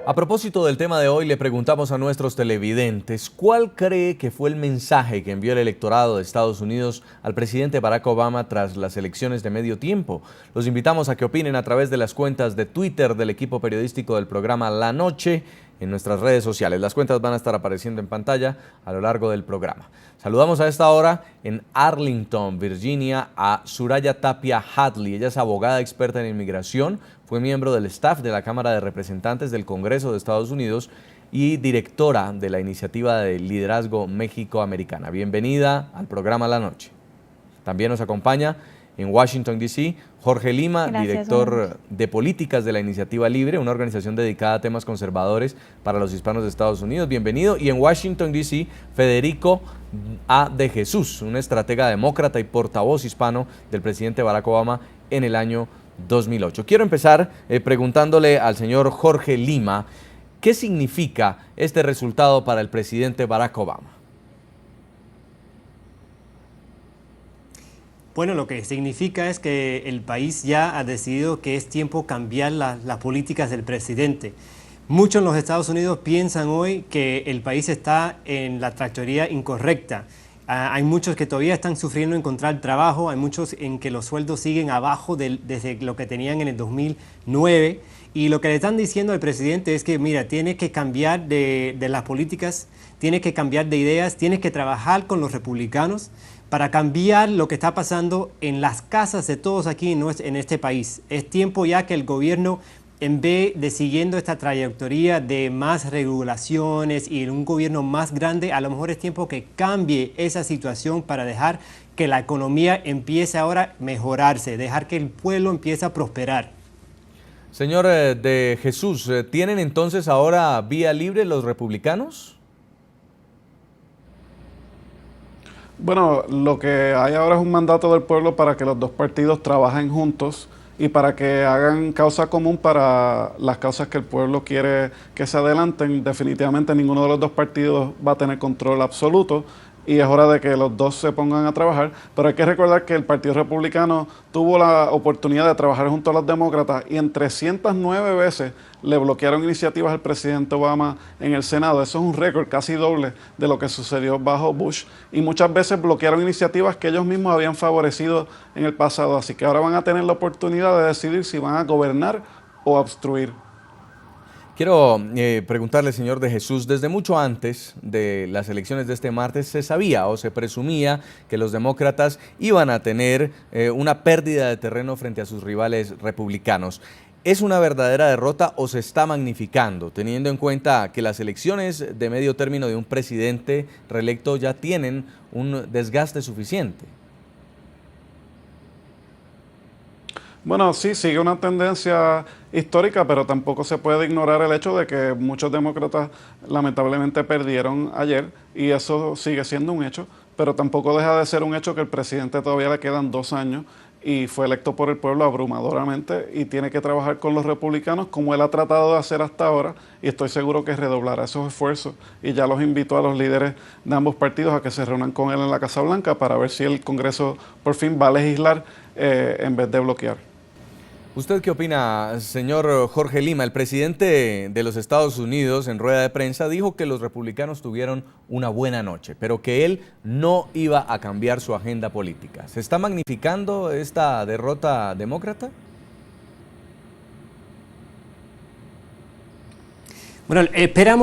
A propósito del tema de hoy, le preguntamos a nuestros televidentes, ¿cuál cree que fue el mensaje que envió el electorado de Estados Unidos al presidente Barack Obama tras las elecciones de medio tiempo? Los invitamos a que opinen a través de las cuentas de Twitter del equipo periodístico del programa La Noche en nuestras redes sociales. Las cuentas van a estar apareciendo en pantalla a lo largo del programa. Saludamos a esta hora en Arlington, Virginia, a Suraya Tapia Hadley. Ella es abogada experta en inmigración, fue miembro del staff de la Cámara de Representantes del Congreso de Estados Unidos y directora de la Iniciativa de Liderazgo México-Americana. Bienvenida al programa La Noche. También nos acompaña en Washington, D.C., Jorge Lima, director de políticas de la Iniciativa Libre, una organización dedicada a temas conservadores para los hispanos de Estados Unidos. Bienvenido. Y en Washington, D.C., Federico A. de Jesús, un estratega demócrata y portavoz hispano del presidente Barack Obama en el año 2008. Quiero empezar preguntándole al señor Jorge Lima, ¿qué significa este resultado para el presidente Barack Obama? Bueno, lo que significa es que el país ya ha decidido que es tiempo cambiar las políticas del presidente. Muchos en los Estados Unidos piensan hoy que el país está en la trayectoria incorrecta. Hay muchos que todavía están sufriendo encontrar trabajo, hay muchos en que los sueldos siguen abajo desde lo que tenían en el 2009. Y lo que le están diciendo al presidente es que, mira, tienes que cambiar de las políticas, tienes que cambiar de ideas, tienes que trabajar con los republicanos para cambiar lo que está pasando en las casas de todos aquí en este país. Es tiempo ya que el gobierno, en vez de siguiendo esta trayectoria de más regulaciones y un gobierno más grande, a lo mejor es tiempo que cambie esa situación para dejar que la economía empiece ahora a mejorarse, dejar que el pueblo empiece a prosperar. Señor de Jesús, ¿tienen entonces ahora vía libre los republicanos? Bueno, lo que hay ahora es un mandato del pueblo para que los dos partidos trabajen juntos y para que hagan causa común para las causas que el pueblo quiere que se adelanten. Definitivamente ninguno de los dos partidos va a tener control absoluto y es hora de que los dos se pongan a trabajar, pero hay que recordar que el Partido Republicano tuvo la oportunidad de trabajar junto a los demócratas y en 309 veces le bloquearon iniciativas al presidente Obama en el Senado. Eso es un récord casi doble de lo que sucedió bajo Bush y muchas veces bloquearon iniciativas que ellos mismos habían favorecido en el pasado, así que ahora van a tener la oportunidad de decidir si van a gobernar o obstruir. Quiero preguntarle, señor de Jesús, desde mucho antes de las elecciones de este martes se sabía o se presumía que los demócratas iban a tener una pérdida de terreno frente a sus rivales republicanos. ¿Es una verdadera derrota o se está magnificando, teniendo en cuenta que las elecciones de medio término de un presidente reelecto ya tienen un desgaste suficiente? Bueno, sí, sigue una tendencia histórica, pero tampoco se puede ignorar el hecho de que muchos demócratas lamentablemente perdieron ayer y eso sigue siendo un hecho, pero tampoco deja de ser un hecho que el presidente todavía le quedan 2 años y fue electo por el pueblo abrumadoramente y tiene que trabajar con los republicanos como él ha tratado de hacer hasta ahora y estoy seguro que redoblará esos esfuerzos y ya los invito a los líderes de ambos partidos a que se reúnan con él en la Casa Blanca para ver si el Congreso por fin va a legislar en vez de bloquear. ¿Usted qué opina, señor Jorge Lima? El presidente de los Estados Unidos en rueda de prensa dijo que los republicanos tuvieron una buena noche, pero que él no iba a cambiar su agenda política. ¿Se está magnificando esta derrota demócrata? Bueno,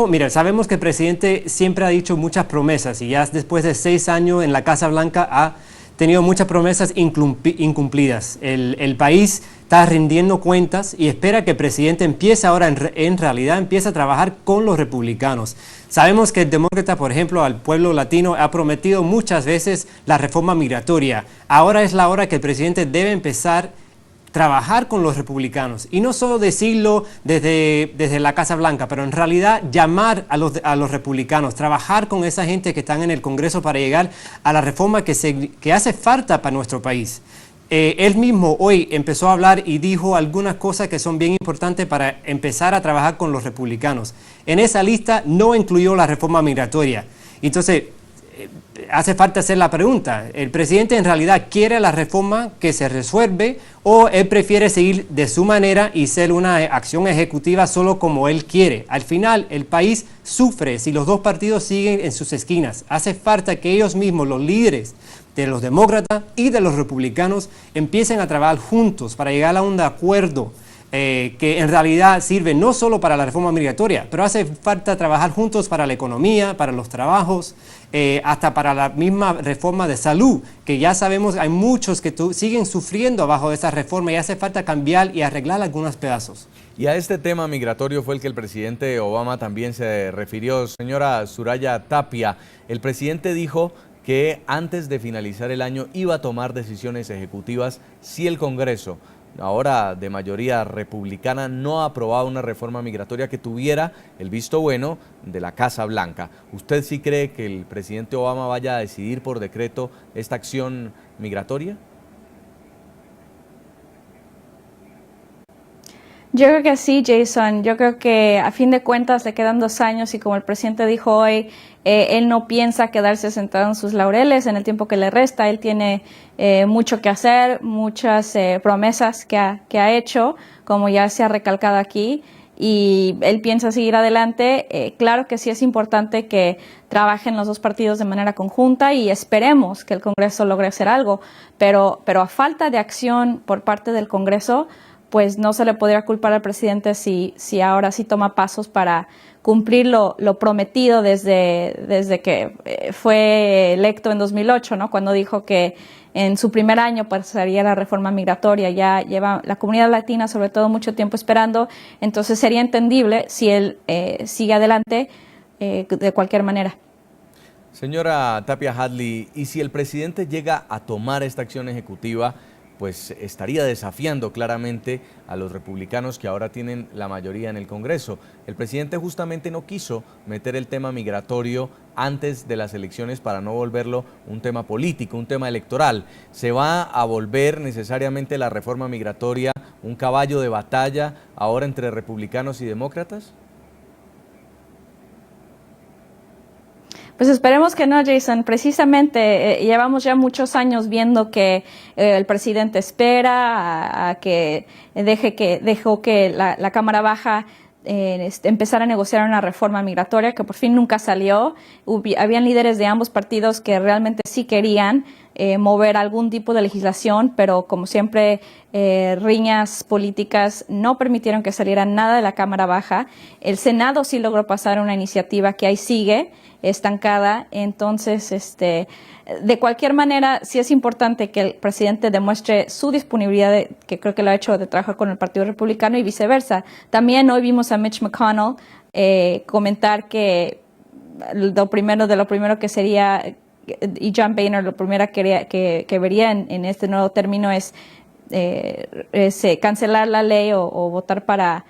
mira, sabemos que el presidente siempre ha dicho muchas promesas y ya después de 6 años en la Casa Blanca ha tenido muchas promesas incumplidas. El país está rindiendo cuentas y espera que el presidente empiece ahora, en realidad, empiece a trabajar con los republicanos. Sabemos que el demócrata, por ejemplo, al pueblo latino ha prometido muchas veces la reforma migratoria. Ahora es la hora que el presidente debe empezar a trabajar con los republicanos y no solo decirlo desde la Casa Blanca, pero en realidad llamar a los republicanos, trabajar con esa gente que están en el Congreso para llegar a la reforma que hace falta para nuestro país. Él mismo hoy empezó a hablar y dijo algunas cosas que son bien importantes para empezar a trabajar con los republicanos. En esa lista no incluyó la reforma migratoria. Entonces, hace falta hacer la pregunta, ¿el presidente en realidad quiere la reforma que se resuelve o él prefiere seguir de su manera y ser una acción ejecutiva solo como él quiere? Al final, el país sufre si los dos partidos siguen en sus esquinas. Hace falta que ellos mismos, los líderes de los demócratas y de los republicanos, empiecen a trabajar juntos para llegar a un acuerdo que en realidad sirve no solo para la reforma migratoria, pero hace falta trabajar juntos para la economía, para los trabajos, hasta para la misma reforma de salud, que ya sabemos hay muchos que siguen sufriendo bajo esa reforma y hace falta cambiar y arreglar algunos pedazos. Y a este tema migratorio fue el que el presidente Obama también se refirió. Señora Soraya Tapia, el presidente dijo que antes de finalizar el año iba a tomar decisiones ejecutivas si el Congreso, ahora de mayoría republicana, no ha aprobado una reforma migratoria que tuviera el visto bueno de la Casa Blanca. ¿Usted sí cree que el presidente Obama vaya a decidir por decreto esta acción migratoria? Yo creo que sí, Jason. Yo creo que a fin de cuentas le quedan 2 años y como el presidente dijo hoy, él no piensa quedarse sentado en sus laureles en el tiempo que le resta. Él tiene mucho que hacer, muchas promesas que ha hecho, como ya se ha recalcado aquí, y él piensa seguir adelante. Claro que sí es importante que trabajen los dos partidos de manera conjunta y esperemos que el Congreso logre hacer algo, pero a falta de acción por parte del Congreso, pues no se le podría culpar al presidente si ahora sí toma pasos para cumplir lo prometido desde que fue electo en 2008, ¿no? Cuando dijo que en su primer año pasaría la reforma migratoria. Ya lleva la comunidad latina sobre todo mucho tiempo esperando, entonces sería entendible si él sigue adelante de cualquier manera. Señora Tapia Hadley, ¿y si el presidente llega a tomar esta acción ejecutiva, pues estaría desafiando claramente a los republicanos que ahora tienen la mayoría en el Congreso? El presidente justamente no quiso meter el tema migratorio antes de las elecciones para no volverlo un tema político, un tema electoral. ¿Se va a volver necesariamente la reforma migratoria un caballo de batalla ahora entre republicanos y demócratas? Pues esperemos que no, Jason. Precisamente llevamos ya muchos años viendo que el presidente espera a que dejó que la Cámara Baja empezara a negociar una reforma migratoria que por fin nunca salió. Habían líderes de ambos partidos que realmente sí querían mover algún tipo de legislación, pero como siempre riñas políticas no permitieron que saliera nada de la Cámara Baja. El Senado sí logró pasar una iniciativa que ahí sigue estancada. Entonces, de cualquier manera, sí es importante que el presidente demuestre su disponibilidad, que creo que lo ha hecho, de trabajar con el Partido Republicano y viceversa. También hoy vimos a Mitch McConnell comentar que lo primero que sería, y John Boehner lo primero que vería en este nuevo término es cancelar la ley o votar para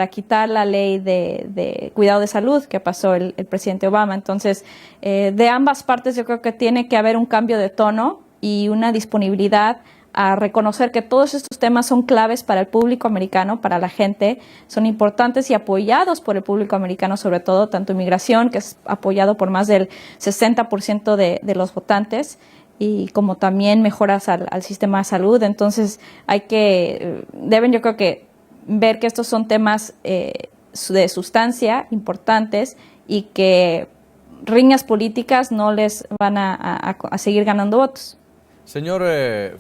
quitar la ley de cuidado de salud que pasó el presidente Obama. Entonces, de ambas partes yo creo que tiene que haber un cambio de tono y una disponibilidad a reconocer que todos estos temas son claves para el público americano, para la gente, son importantes y apoyados por el público americano, sobre todo, tanto inmigración, que es apoyado por más del 60% de los votantes, y como también mejoras al sistema de salud. Entonces, deben yo creo que ver que estos son temas de sustancia importantes y que riñas políticas no les van a seguir ganando votos. Señor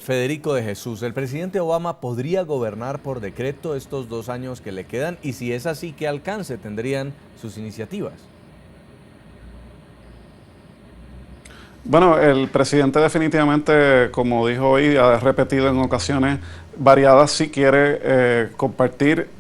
Federico de Jesús, ¿el presidente Obama podría gobernar por decreto estos 2 años que le quedan? Y si es así, ¿qué alcance tendrían sus iniciativas? Bueno, el presidente definitivamente, como dijo hoy, ha repetido en ocasiones variadas, si quiere compartir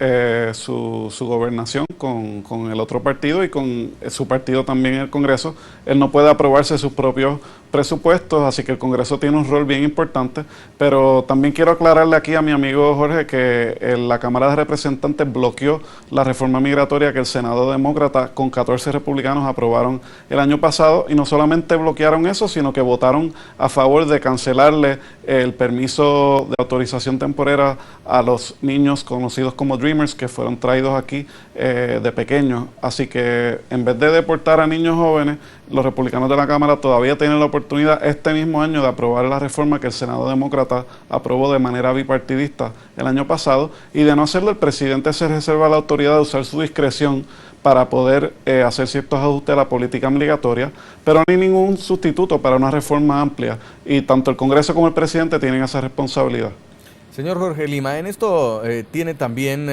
su gobernación con el otro partido y con su partido también en el Congreso. Él no puede aprobarse sus propios presupuestos, así que el Congreso tiene un rol bien importante, pero también quiero aclararle aquí a mi amigo Jorge que la Cámara de Representantes bloqueó la reforma migratoria que el Senado demócrata con 14 republicanos aprobaron el año pasado, y no solamente bloquearon eso, sino que votaron a favor de cancelarle el permiso de autorización temporal temporera a los niños conocidos como Dreamers que fueron traídos aquí de pequeños. Así que en vez de deportar a niños jóvenes, los republicanos de la Cámara todavía tienen la oportunidad este mismo año de aprobar la reforma que el Senado Demócrata aprobó de manera bipartidista el año pasado, y de no hacerlo, el presidente se reserva la autoridad de usar su discreción para poder hacer ciertos ajustes a la política migratoria, pero no hay ningún sustituto para una reforma amplia, y tanto el Congreso como el presidente tienen esa responsabilidad. Señor Jorge Lima, en esto tiene también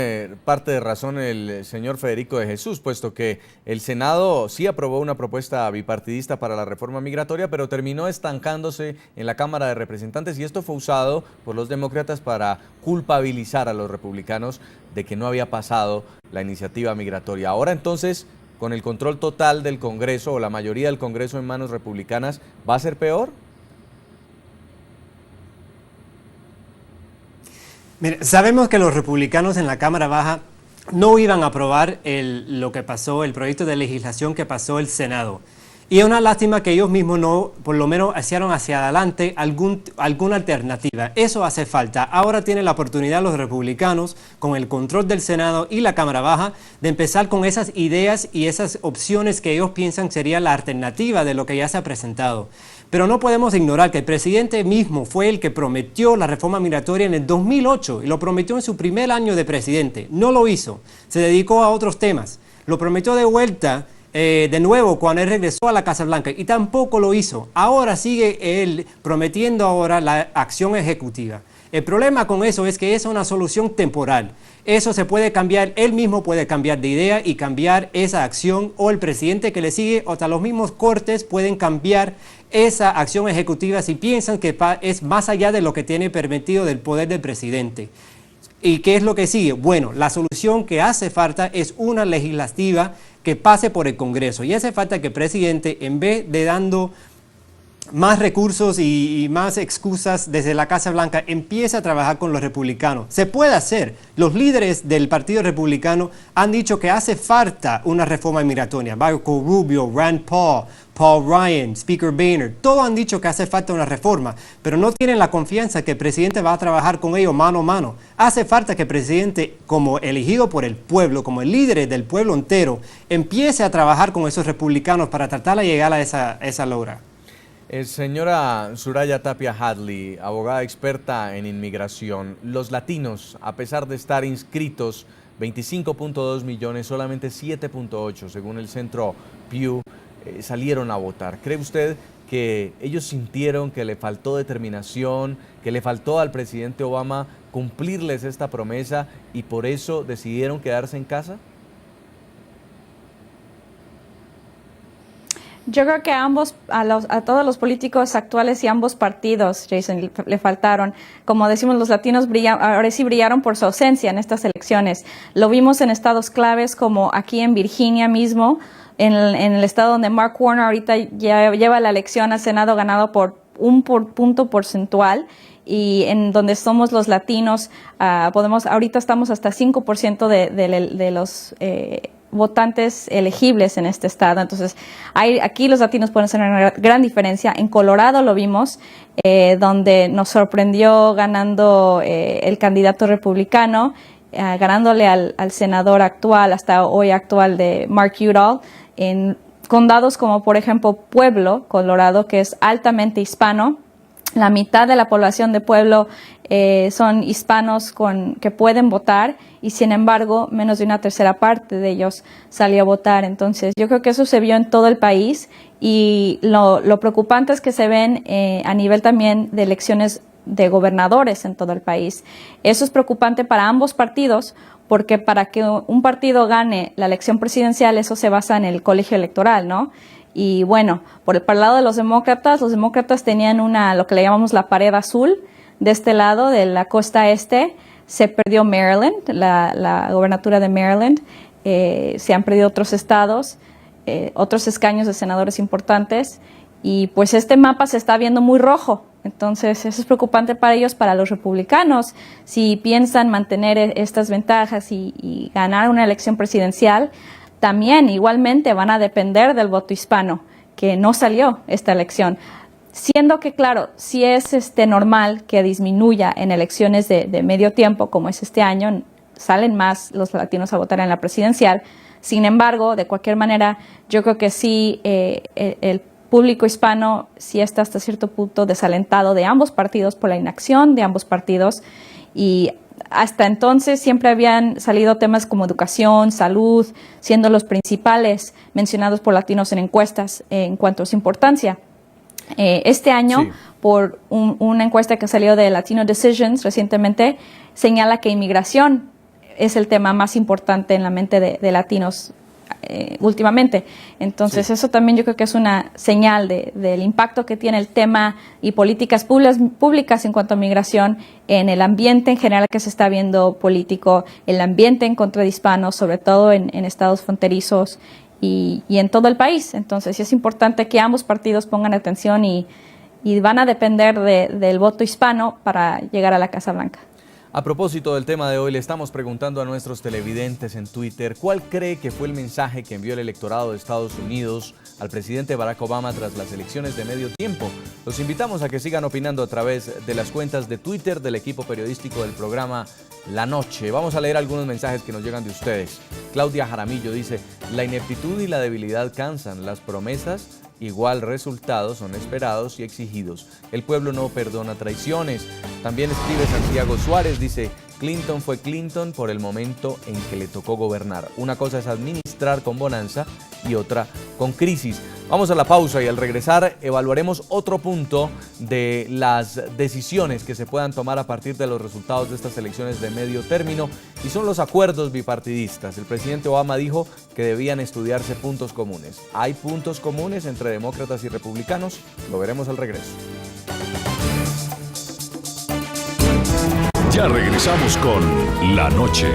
parte de razón el señor Federico de Jesús, puesto que el Senado sí aprobó una propuesta bipartidista para la reforma migratoria, pero terminó estancándose en la Cámara de Representantes, y esto fue usado por los demócratas para culpabilizar a los republicanos de que no había pasado la iniciativa migratoria. Ahora entonces, con el control total del Congreso, o la mayoría del Congreso en manos republicanas, ¿va a ser peor? Mire, sabemos que los republicanos en la Cámara Baja no iban a aprobar lo que pasó, el proyecto de legislación que pasó el Senado. Y es una lástima que ellos mismos no, por lo menos, hicieron hacia adelante alguna alternativa. Eso hace falta. Ahora tienen la oportunidad los republicanos, con el control del Senado y la Cámara Baja, de empezar con esas ideas y esas opciones que ellos piensan sería la alternativa de lo que ya se ha presentado. Pero no podemos ignorar que el presidente mismo fue el que prometió la reforma migratoria en el 2008 y lo prometió en su primer año de presidente. No lo hizo, se dedicó a otros temas. Lo prometió de vuelta, de nuevo, cuando él regresó a la Casa Blanca, y tampoco lo hizo. Ahora sigue él prometiendo ahora la acción ejecutiva. El problema con eso es que es una solución temporal. Eso se puede cambiar, él mismo puede cambiar de idea y cambiar esa acción, o el presidente que le sigue, o hasta los mismos cortes pueden cambiar esa acción ejecutiva si piensan que es más allá de lo que tiene permitido del poder del presidente. ¿Y qué es lo que sigue? Bueno, la solución que hace falta es una legislativa que pase por el Congreso, y hace falta que el presidente, en vez de dando más recursos y más excusas desde la Casa Blanca, empieza a trabajar con los republicanos. Se puede hacer. Los líderes del Partido Republicano han dicho que hace falta una reforma migratoria. Marco Rubio, Rand Paul, Paul Ryan, Speaker Boehner, todos han dicho que hace falta una reforma, pero no tienen la confianza que el presidente va a trabajar con ellos mano a mano. Hace falta que el presidente, como elegido por el pueblo, como el líder del pueblo entero, empiece a trabajar con esos republicanos para tratar de llegar a esa logra. Señora Soraya Tapia Hadley, abogada experta en inmigración, los latinos, a pesar de estar inscritos 25.2 millones, solamente 7.8, según el centro Pew, salieron a votar. ¿Cree usted que ellos sintieron que le faltó determinación, que le faltó al presidente Obama cumplirles esta promesa y por eso decidieron quedarse en casa? Yo creo que a todos los políticos actuales y ambos partidos, Jason, le faltaron. Como decimos, los latinos ahora sí brillaron por su ausencia en estas elecciones. Lo vimos en estados claves como aquí en Virginia mismo, en el estado donde Mark Warner ahorita ya lleva la elección al Senado ganado por punto porcentual, y en donde somos los latinos, ahorita estamos hasta 5% de los votantes elegibles en este estado. Entonces, aquí los latinos pueden hacer una gran diferencia. En Colorado lo vimos, donde nos sorprendió ganando el candidato republicano, ganándole al senador actual, hasta hoy actual, de Mark Udall, en condados como, por ejemplo, Pueblo, Colorado, que es altamente hispano. La mitad de la población de Pueblo son hispanos que pueden votar, y sin embargo menos de una tercera parte de ellos salió a votar. Entonces yo creo que eso se vio en todo el país, y lo preocupante es que se ven a nivel también de elecciones de gobernadores en todo el país. Eso es preocupante para ambos partidos, porque para que un partido gane la elección presidencial, eso se basa en el colegio electoral, ¿no? Y bueno, para el lado de los demócratas tenían lo que le llamamos la pared azul. De este lado, de la costa este, se perdió Maryland, la gobernatura de Maryland. Se han perdido otros estados, otros escaños de senadores importantes. Y pues este mapa se está viendo muy rojo. Entonces eso es preocupante para ellos, para los republicanos. Si piensan mantener estas ventajas y ganar una elección presidencial, también igualmente van a depender del voto hispano, que no salió esta elección. Siendo que, claro, sí es normal que disminuya en elecciones de medio tiempo, como es este año, salen más los latinos a votar en la presidencial. Sin embargo, de cualquier manera, yo creo que sí, el público hispano sí está hasta cierto punto desalentado de ambos partidos por la inacción de ambos partidos, y hasta entonces siempre habían salido temas como educación, salud, siendo los principales mencionados por latinos en encuestas en cuanto a su importancia. Este año, sí, por una encuesta que salió de Latino Decisions recientemente, señala que inmigración es el tema más importante en la mente de latinos últimamente. Entonces, sí, eso también yo creo que es una señal del impacto que tiene el tema y políticas públicas en cuanto a migración en el ambiente en general que se está viendo político, el ambiente en contra de hispanos, sobre todo en estados fronterizos y en todo el país. Entonces, sí es importante que ambos partidos pongan atención y van a depender del voto hispano para llegar a la Casa Blanca. A propósito del tema de hoy, le estamos preguntando a nuestros televidentes en Twitter cuál cree que fue el mensaje que envió el electorado de Estados Unidos al presidente Barack Obama tras las elecciones de medio tiempo. Los invitamos a que sigan opinando a través de las cuentas de Twitter del equipo periodístico del programa La Noche. Vamos a leer algunos mensajes que nos llegan de ustedes. Claudia Jaramillo dice: la ineptitud y la debilidad cansan, las promesas igual resultados son esperados y exigidos. El pueblo no perdona traiciones. También escribe Santiago Suárez, dice: Clinton fue Clinton por el momento en que le tocó gobernar. Una cosa es administrar con bonanza y otra con crisis. Vamos a la pausa y al regresar evaluaremos otro punto de las decisiones que se puedan tomar a partir de los resultados de estas elecciones de medio término, y son los acuerdos bipartidistas. El presidente Obama dijo que debían estudiarse puntos comunes. ¿Hay puntos comunes entre demócratas y republicanos? Lo veremos al regreso. Ya regresamos con La Noche.